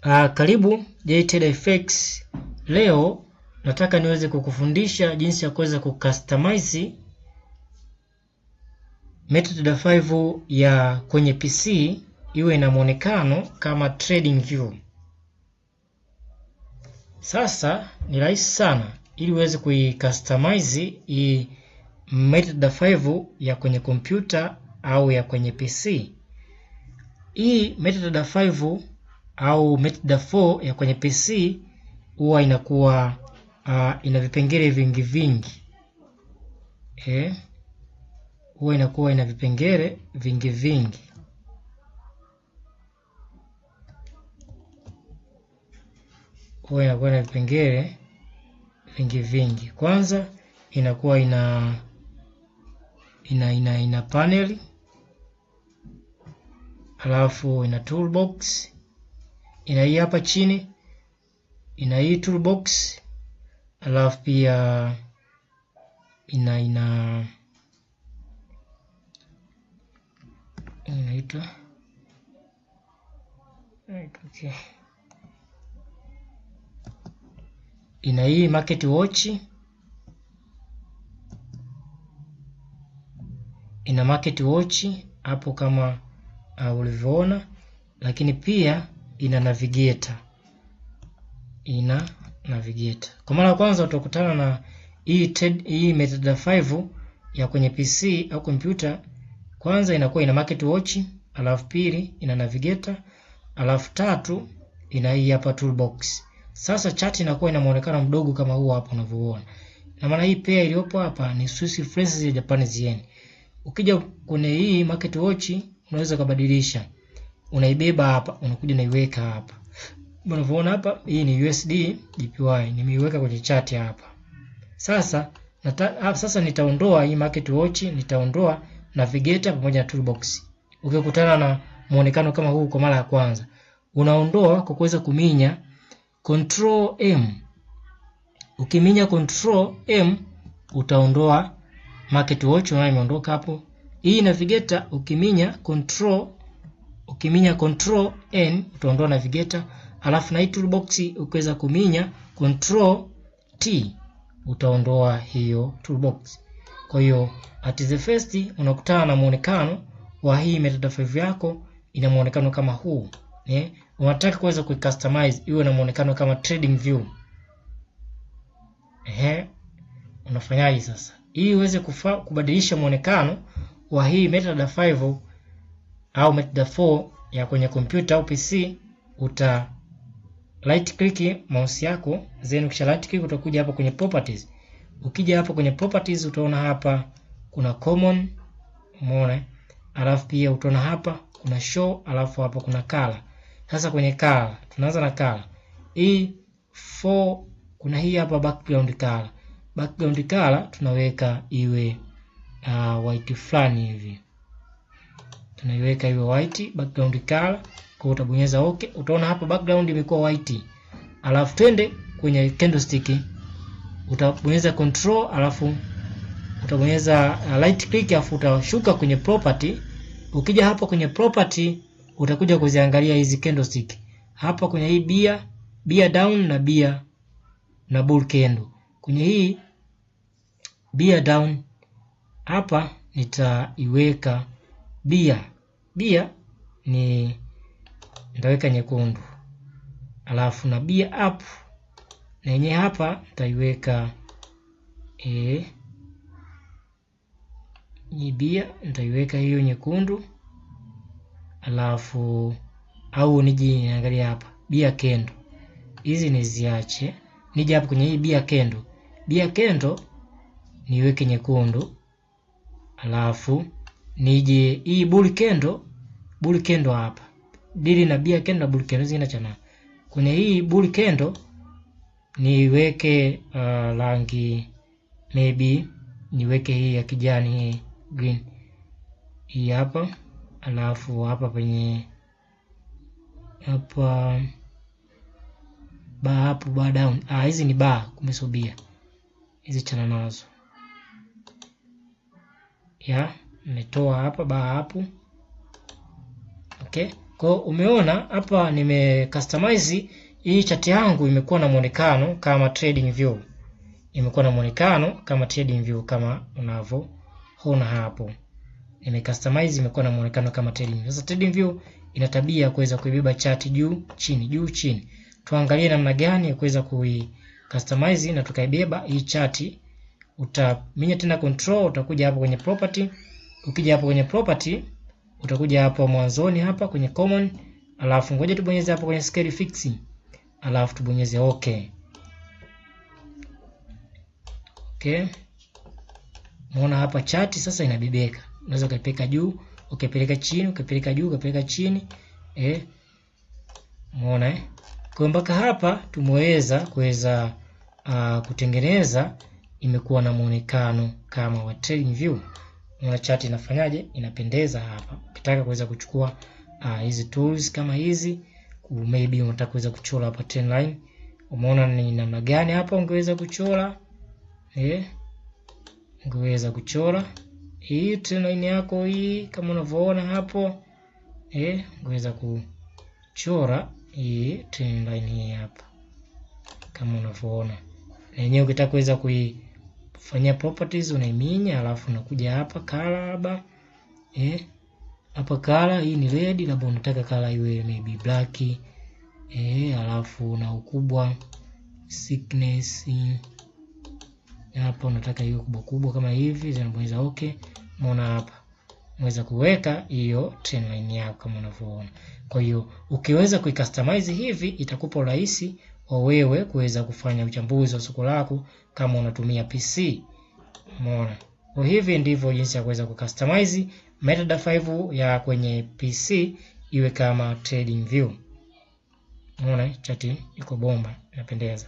Karibu JTraderFX. Leo nataka niweze kukufundisha jinsi ya kuweza kucustomize MetaTrader 5 ya kwenye PC iwe na muonekano kama trading view. Sasa ni rahisi sana ili uweze kuicustomize hii MetaTrader 5 ya kwenye kompyuta au ya kwenye PC. Hii MetaTrader 5 au MetaTrader 4 ya kwenye PC huwa inakuwa ina vipengele vingi. Huwa inakuwa ina vipengele vingi. Huwa inakuwa na vipengele vingi. Kwanza inakuwa ina panel, alafu ina toolbox, ina hii hapa chini, ina hii toolbox, alafu pia inaitwa ina hii market watch, ina market watch hapo kama ulivyoona, lakini pia ina navigator. Kwa mara ya kwanza utakutana na hii MetaTrader 5 ya kwenye PC au kompyuta. Kwanza inakuwa ina market watch, alafu pili ina navigator, alafu tatu ina hii hapa toolbox. Sasa chart inakuwa ina muonekano mdogo kama huu hapa unavyoona. Na maana hii pair iliyopo hapa ni Swiss francs ya Japanese yen. Ukija kwenye hii market watch unaweza kubadilisha. Unaibeba hapa, unakuja naiweka hapa. Unavyoona hapa, hii ni USD JPY, nimeiweka kwenye chart hapa. Sasa nitaondoa hii market watch, nitaondoa navigator pamoja na toolbox. Ukikutana na muonekano kama huu kwa mara ya kwanza, unaondoa kwa kuweza kuminya Control M. Ukiminya Control M utaondoa market watch, na imeondoka hapo. Hii navigator ukiminya Control N utaondoa navigator, alafu na hii toolbox ukiweza kuminya Control T utaondoa hiyo toolbox. Kwa hiyo at the first unakutana na muonekano wa hii MetaTrader 5 yako, ina muonekano kama huu. Unataka kuweza kuicustomize iwe na muonekano kama trading view. Unafanyaje sasa? Ili uweze kubadilisha muonekano wa hii MetaTrader 5 au MetaTrader 4 ya kwenye kompyuta au PC, uta right click mouse yako, then ukisha right click utakuja hapa kwenye properties. Ukija hapa kwenye properties utaona hapa kuna common, umeona? Alafu pia utaona hapa kuna show, alafu hapa kuna color. Sasa kwenye color, tunaanza na color. Hii 4 kuna hii hapa background color. Background color tunaweka iwe white fulani hivi. Tunaiweka iwe white background color. Kwa utabonyeza okay, utaona hapa background imekuwa white. Alafu twende kwenye candlestick, utabonyeza control, alafu utabonyeza right click, alafu utashuka kwenye property. Ukija hapa kwenye property utakuja kuziangalia hizi candlestick. Hapa kwenye hii bear down na bear na bull candle. Kwenye hii bear down hapa nitaiweka bear ni nitaweka nyekundu. Alafu na bear up na yenyewe hapa nitaiweka ni bear, nitaiweka hiyo nyekundu. Alafu au nije niangalia hapa bear candle. Hizi niziache. Nije hapa kwenye hii bear candle. Bear candle niweke nyekundu. Alafu nije hii bull candle hapa. Dili na bear candle na bull candle zinachana. Kwenye hii bull candle niweke rangi maybe niweke hii ya kijani, hii green. Hii hapa. Alafu hapa penye hapa bar down. Hizi ni bar, kumesubia. Hizi chana nazo. Nimetoa hapa bar hapo. Okay. Kwa umeona hapa customize hii chart yangu imekuwa na muonekano kama trading view. Imekuwa na muonekano kama trading view kama unavyoona hapo. Customize imekuwa na muonekano kama trading view. Sasa trading view ina tabia kuweza kuibeba chart juu chini. Tuangalie namna gani ya kuweza customize na tukaibeba hii chart. Utaminya tena control, utakuja hapo kwenye property. Ukija hapo kwenye property, utakuja hapo mwanzoni hapa kwenye common, alafu ngoja tubonyeze hapo kwenye scale fixing. Alafu tubonyeze okay. Okay. Unaona hapa chart sasa inabebeka. Unaweza kupeleka juu, ukipeleka chini, ukipeleka juu, ukipeleka chini. Umeona Kwa mpaka hapa tumeweza kutengeneza, imekuwa na muonekano kama wa trading view. Unaona chart inafanyaje? Inapendeza hapa. Ukitaka kuweza kuchukua hizi tools kama hizi, maybe unataka kuweza kuchora hapa trend line. Umeona ni namna gani hapa ungeweza kuchora? Ungeweza kuchora hii trend line yako hii kama unavyoona hapo. Ungeweza kuchora hii trend line hii hapa kama unavyoona. Na yenyewe ukitaka kuweza kuifanyia properties unaiminya, alafu unakuja hapa color hapa. Hapa color hii ni red, labda unataka color iwe maybe black. Alafu na ukubwa thickness hapa unataka iwe kubwa kama hivi, zinabonyeza okay. Umeona hapa unaweza kuweka hiyo trend line yako kama unavyoona. Kwa hiyo ukiweza kuicustomize hivi itakupa urahisi wa wewe kuweza kufanya uchambuzi wa soko lako kama unatumia PC. Umeona? Kwa hivi ndivyo jinsi ya kuweza kucustomize MetaTrader 5 ya kwenye PC iwe kama trading view. Umeona chati iko bomba, inapendeza.